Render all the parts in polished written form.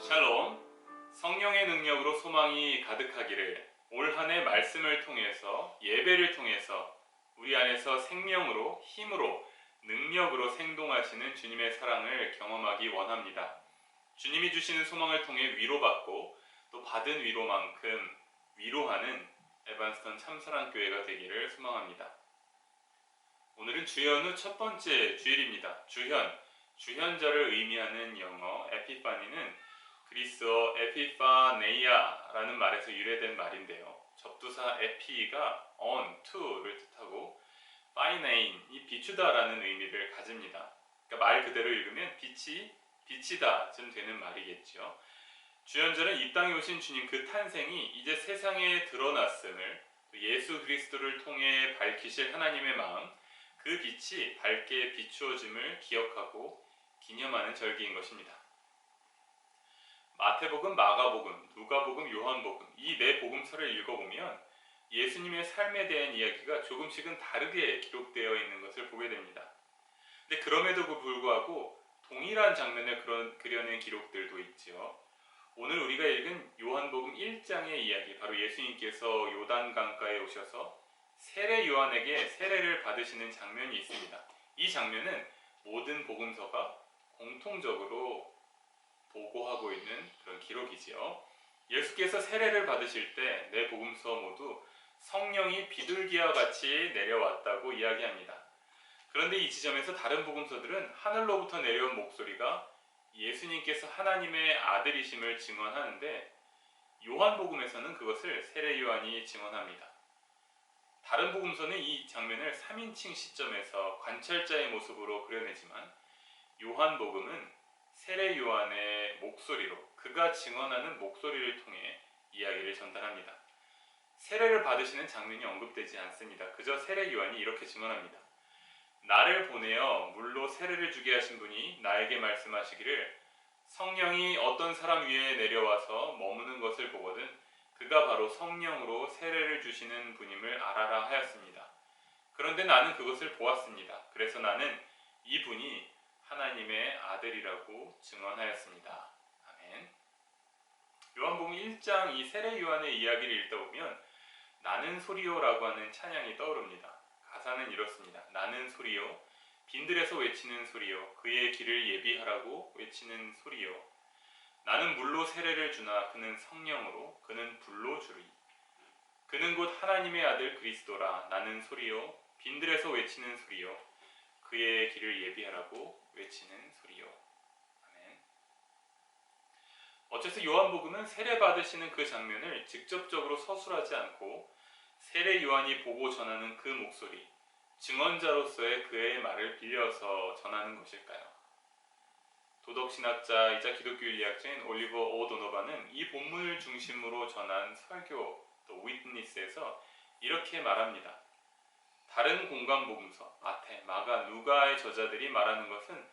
샬롬, 성령의 능력으로 소망이 가득하기를 올 한 해 말씀을 통해서 예배를 통해서 우리 안에서 생명으로 힘으로 능력으로 생동하시는 주님의 사랑을 경험하기 원합니다. 주님이 주시는 소망을 통해 위로받고 또 받은 위로만큼 위로하는 에반스턴 참사랑교회가 되기를 소망합니다. 오늘은 주현 후 첫 번째 주일입니다. 주현절을 의미하는 영어 에피파니는 그리스어 에피파네이아라는 말에서 유래된 말인데요. 접두사 에피가 on, to를 뜻하고 파이네인, 이 비추다라는 의미를 가집니다. 그러니까 말 그대로 읽으면 빛이다 쯤 되는 말이겠죠. 주현절은 이 땅에 오신 주님 그 탄생이 이제 세상에 드러났음을 예수 그리스도를 통해 밝히실 하나님의 마음, 그 빛이 밝게 비추어짐을 기억하고 기념하는 절기인 것입니다. 마태복음, 마가복음, 누가복음, 요한복음 이 네 복음서를 읽어보면 예수님의 삶에 대한 이야기가 조금씩은 다르게 기록되어 있는 것을 보게 됩니다. 근데 그럼에도 불구하고 동일한 장면을 그려낸 기록들도 있죠. 오늘 우리가 읽은 요한복음 1장의 이야기, 바로 예수님께서 요단강가에 오셔서 세례 요한에게 세례를 받으시는 장면이 있습니다. 이 장면은 모든 복음서가 공통적으로 보고하고 있는 그런 기록이지요. 예수께서 세례를 받으실 때 네 복음서 모두 성령이 비둘기와 같이 내려왔다고 이야기합니다. 그런데 이 지점에서 다른 복음서들은 하늘로부터 내려온 목소리가 예수님께서 하나님의 아들이심을 증언하는데 요한복음에서는 그것을 세례 요한이 증언합니다. 다른 복음서는 이 장면을 3인칭 시점에서 관찰자의 모습으로 그려내지만 요한복음은 세례 요한의 목소리로, 그가 증언하는 목소리를 통해 이야기를 전달합니다. 세례를 받으시는 장면이 언급되지 않습니다. 그저 세례 요한이 이렇게 증언합니다. 나를 보내어 물로 세례를 주게 하신 분이 나에게 말씀하시기를 성령이 어떤 사람 위에 내려와서 머무는 것을 보거든 그가 바로 성령으로 세례를 주시는 분임을 알아라 하였습니다. 그런데 나는 그것을 보았습니다. 그래서 나는 이분이 하나님의 아들이라고 증언하였습니다. 아멘. 요한복음 1장 이 세례 요한의 이야기를 읽다 보면 나는 소리요라고 하는 찬양이 떠오릅니다. 가사는 이렇습니다. 나는 소리요, 빈들에서 외치는 소리요, 그의 길을 예비하라고 외치는 소리요. 나는 물로 세례를 주나 그는 성령으로, 그는 불로 주리. 그는 곧 하나님의 아들 그리스도라. 나는 소리요, 빈들에서 외치는 소리요, 그의 길을 예비하라고 외치는 소리요. 아멘. 어째서 요한복음은 세례 받으시는 그 장면을 직접적으로 서술하지 않고 세례 요한이 보고 전하는 그 목소리, 증언자로서의 그의 말을 빌려서 전하는 것일까요? 도덕신학자이자 기독교인리학자인 올리버 오도노바는 이 본문을 중심으로 전한 설교, 또 위트니스에서 이렇게 말합니다. 다른 공간복음서, 마태, 마가, 누가의 저자들이 말하는 것은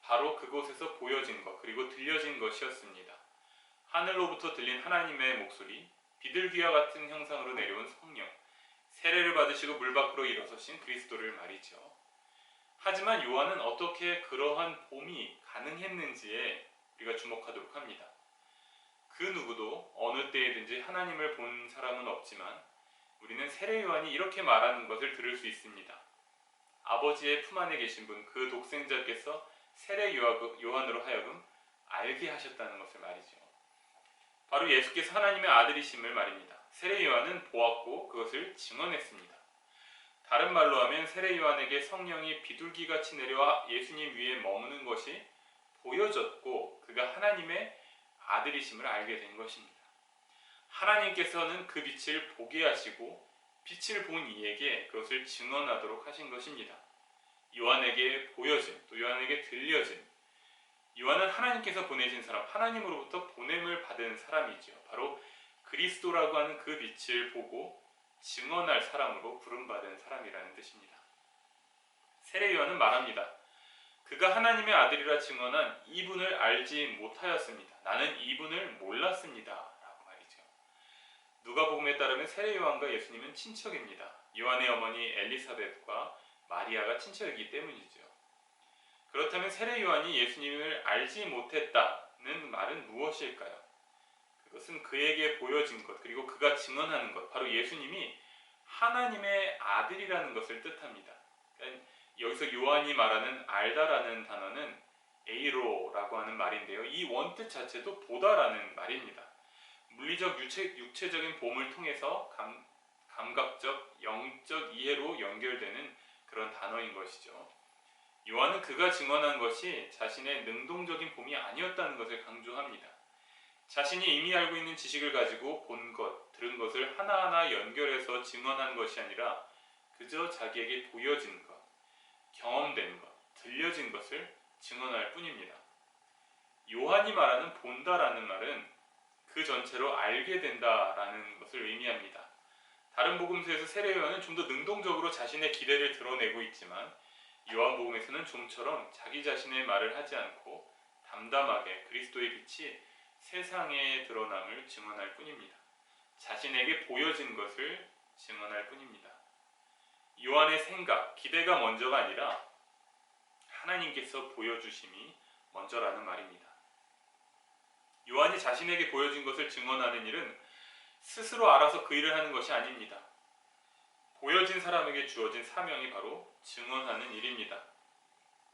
바로 그곳에서 보여진 것, 그리고 들려진 것이었습니다. 하늘로부터 들린 하나님의 목소리, 비둘기와 같은 형상으로 내려온 성령, 세례를 받으시고 물 밖으로 일어서신 그리스도를 말이죠. 하지만 요한은 어떻게 그러한 봄이 가능했는지에 우리가 주목하도록 합니다. 그 누구도 어느 때에든지 하나님을 본 사람은 없지만 우리는 세례 요한이 이렇게 말하는 것을 들을 수 있습니다. 아버지의 품 안에 계신 분, 그 독생자께서 세례 요한으로 하여금 알게 하셨다는 것을 말이죠. 바로 예수께서 하나님의 아들이심을 말입니다. 세례 요한은 보았고 그것을 증언했습니다. 다른 말로 하면 세례 요한에게 성령이 비둘기같이 내려와 예수님 위에 머무는 것이 보여졌고 그가 하나님의 아들이심을 알게 된 것입니다. 하나님께서는 그 빛을 보게 하시고 빛을 본 이에게 그것을 증언하도록 하신 것입니다. 요한에게 보여진, 또 요한에게 들려진, 요한은 하나님께서 보내신 사람, 하나님으로부터 보냄을 받은 사람이죠. 바로 그리스도라고 하는 그 빛을 보고 증언할 사람으로 부름받은 사람이라는 뜻입니다. 세례 요한은 말합니다. 그가 하나님의 아들이라 증언한 이분을 알지 못하였습니다. 나는 이분을 몰랐습니다. 라고 말이죠. 누가복음에 따르면 세례 요한과 예수님은 친척입니다. 요한의 어머니 엘리사벳과 마리아가 친척이기 때문이죠. 그렇다면 세례 요한이 예수님을 알지 못했다, 말은 무엇일까요? 그것은 그에게 보여진 것, 그리고 그가 증언하는 것, 바로 예수님이 하나님의 아들이라는 것을 뜻합니다. 그러니까 여기서 요한이 말하는 알다라는 단어는 에이로라고 하는 말인데요. 이 원뜻 자체도 보다라는 말입니다. 물리적 육체적인 봄을 통해서 감각적, 영적 이해로 연결되는 그런 단어인 것이죠. 요한은 그가 증언한 것이 자신의 능동적인 봄이 아니었다는 것을 강조합니다. 자신이 이미 알고 있는 지식을 가지고 본 것, 들은 것을 하나하나 연결해서 증언한 것이 아니라 그저 자기에게 보여진 것, 경험된 것, 들려진 것을 증언할 뿐입니다. 요한이 말하는 본다라는 말은 그 전체로 알게 된다라는 것을 의미합니다. 다른 복음서에서 세례 요한은 좀 더 능동적으로 자신의 기대를 드러내고 있지만 요한복음에서는 좀처럼 자기 자신의 말을 하지 않고 담담하게 그리스도의 빛이 세상에 드러남을 증언할 뿐입니다. 자신에게 보여진 것을 증언할 뿐입니다. 요한의 생각, 기대가 먼저가 아니라 하나님께서 보여주심이 먼저라는 말입니다. 요한이 자신에게 보여진 것을 증언하는 일은 스스로 알아서 그 일을 하는 것이 아닙니다. 보여진 사람에게 주어진 사명이 바로 증언하는 일입니다.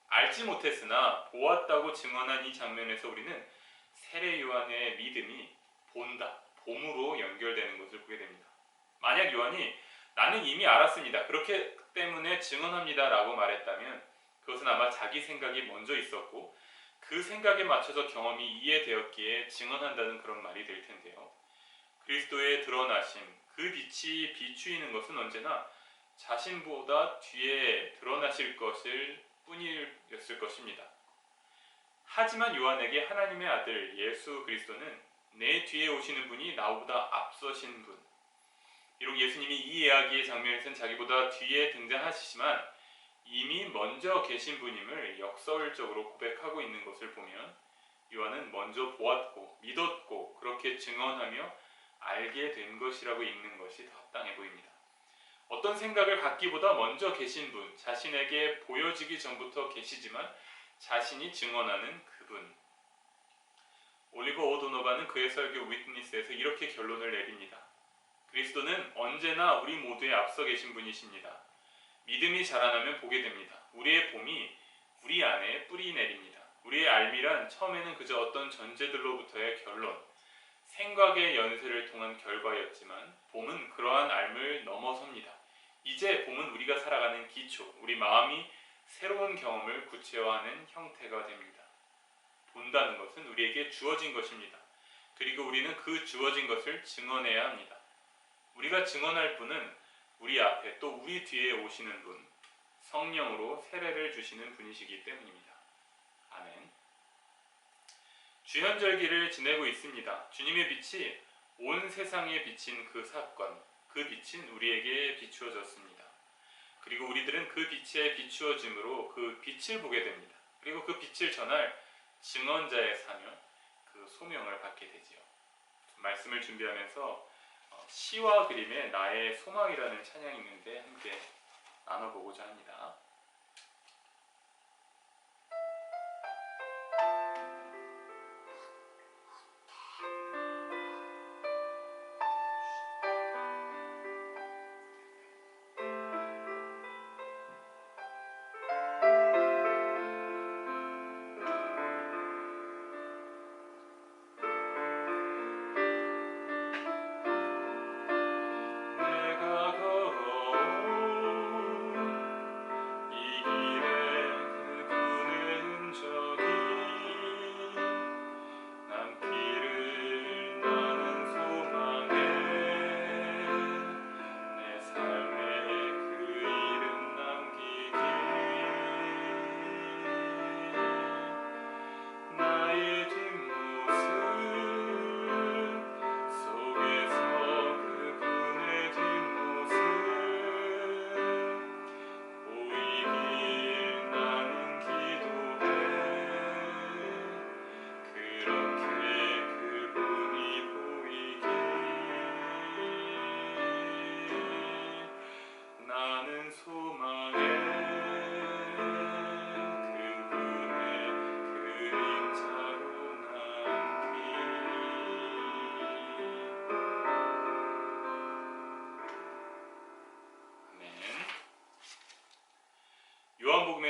알지 못했으나 보았다고 증언한 이 장면에서 우리는 세례 요한의 믿음이 본다, 봄으로 연결되는 것을 보게 됩니다. 만약 요한이 나는 이미 알았습니다, 그렇기 때문에 증언합니다 라고 말했다면 그것은 아마 자기 생각이 먼저 있었고 그 생각에 맞춰서 경험이 이해되었기에 증언한다는 그런 말이 될 텐데요. 그리스도의 드러나심, 그 빛이 비추이는 것은 언제나 자신보다 뒤에 드러나실 것일 뿐이었을 것입니다. 하지만 요한에게 하나님의 아들 예수 그리스도는 내 뒤에 오시는 분이 나보다 앞서신 분, 비록 예수님이 이 이야기의 장면에서는 자기보다 뒤에 등장하시지만 이미 먼저 계신 분임을 역설적으로 고백하고 있는 것을 보면 요한은 먼저 보았고 믿었고 그렇게 증언하며 알게 된 것이라고 읽는 것이 더 합당해 보입니다. 어떤 생각을 갖기보다 먼저 계신 분, 자신에게 보여지기 전부터 계시지만 자신이 증언하는 그분. 올리버 오도노바는 그의 설교 위트니스에서 이렇게 결론을 내립니다. 그리스도는 언제나 우리 모두에 앞서 계신 분이십니다. 믿음이 자라나면 보게 됩니다. 우리의 봄이 우리 안에 뿌리 내립니다. 우리의 알미란 처음에는 그저 어떤 전제들로부터의 결론, 생각의 연쇄를 통한 결과였지만 봄은 그러한 알을 넘어섭니다. 이제 봄은 우리가 살아가는 기초, 우리 마음이 새로운 경험을 구체화하는 형태가 됩니다. 본다는 것은 우리에게 주어진 것입니다. 그리고 우리는 그 주어진 것을 증언해야 합니다. 우리가 증언할 분은 우리 앞에 또 우리 뒤에 오시는 분, 성령으로 세례를 주시는 분이시기 때문입니다. 아멘. 주현절기를 지내고 있습니다. 주님의 빛이 온 세상에 비친 그 사건, 그 빛은 우리에게 비추어졌습니다. 그리고 우리들은 그 빛에 비추어짐으로 그 빛을 보게 됩니다. 그리고 그 빛을 전할 증언자의 사명, 그 소명을 받게 되지요. 말씀을 준비하면서 시와 그림의 나의 소망이라는 찬양이 있는데 함께 나눠보고자 합니다.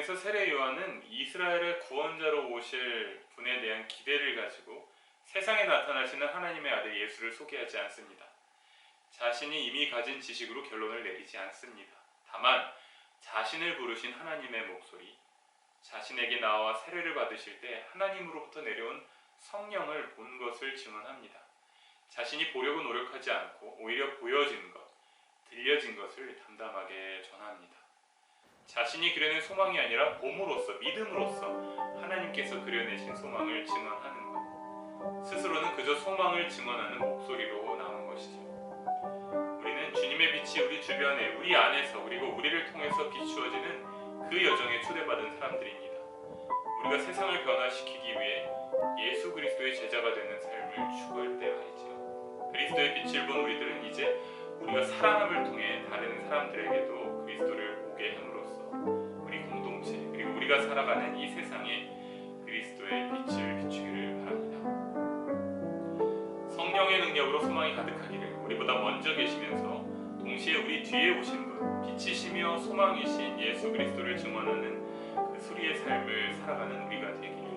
여기서 세례 요한은 이스라엘의 구원자로 오실 분에 대한 기대를 가지고 세상에 나타나시는 하나님의 아들 예수를 소개하지 않습니다. 자신이 이미 가진 지식으로 결론을 내리지 않습니다. 다만 자신을 부르신 하나님의 목소리, 자신에게 나와 세례를 받으실 때 하나님으로부터 내려온 성령을 본 것을 증언합니다. 자신이 보려고 노력하지 않고 오히려 보여진 것, 들려진 것을 담담하게 전합니다. 자신이 그려낸 소망이 아니라 봄으로써, 믿음으로써 하나님께서 그려내신 소망을 증언하는 것. 스스로는 그저 소망을 증언하는 목소리로 남은 것이죠. 우리는 주님의 빛이 우리 주변에, 우리 안에서, 그리고 우리를 통해서 비추어지는 그 여정에 초대받은 사람들입니다. 우리가 세상을 변화시키기 위해 예수 그리스도의 제자가 되는 삶을 추구할 때가 있지요. 그리스도의 빛을 본 우리들은 이제 우리가 사랑함을 통해 다른 사람들에게도 그리스도를 보게 함으로써 우리 공동체, 그리고 우리가 살아가는 이 세상에 그리스도의 빛을 비추기를 바랍니다. 성령의 능력으로 소망이 가득하기를, 우리보다 먼저 계시면서 동시에 우리 뒤에 오신 분, 빛이시며 소망이신 예수 그리스도를 증언하는 그 수리의 삶을 살아가는 우리가 되기를,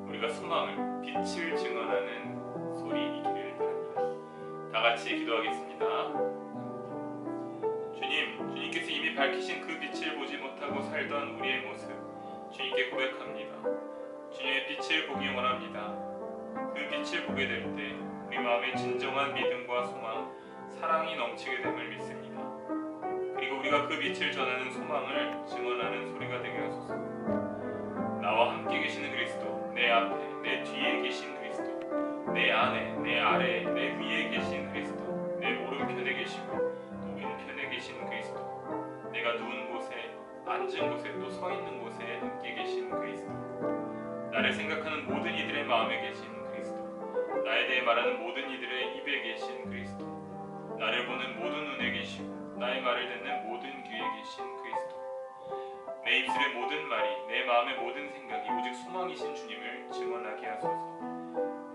우리가 소망을, 빛을 증언하는 소리이기를 바랍니다. 다 같이 기도하겠습니다. 주님께서 이미 밝히신 그 빛을 보지 못하고 살던 우리의 모습, 주님께 고백합니다. 주님의 빛을 보기 원합니다. 그 빛을 보게 될 때 우리 마음에 진정한 믿음과 소망, 사랑이 넘치게 됨을 믿습니다. 그리고 우리가 그 빛을 전하는 소망을 증언하는 소리가 되게 하소서. 나와 함께 계시는 그리스도, 내 앞에, 내 뒤에 계신 그리스도, 내 안에, 내 아래, 내 위에 계신 그리스도, 내 오른편에 계시고 또 왼편에 계신 그리스도, 내가 누운 곳에, 앉은 곳에, 또 서 있는 곳에 함께 계신 그리스도, 나를 생각하는 모든 이들의 마음에 계신 그리스도, 나에 대해 말하는 모든 이들의 입에 계신 그리스도, 나를 보는 모든 눈에 계시고 나의 말을 듣는 모든 귀에 계신 그리스도, 내 입술의 모든 말이, 내 마음의 모든 생각이 오직 소망이신 주님을 증언하게 하소서.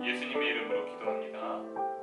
예수님의 이름으로 기도합니다.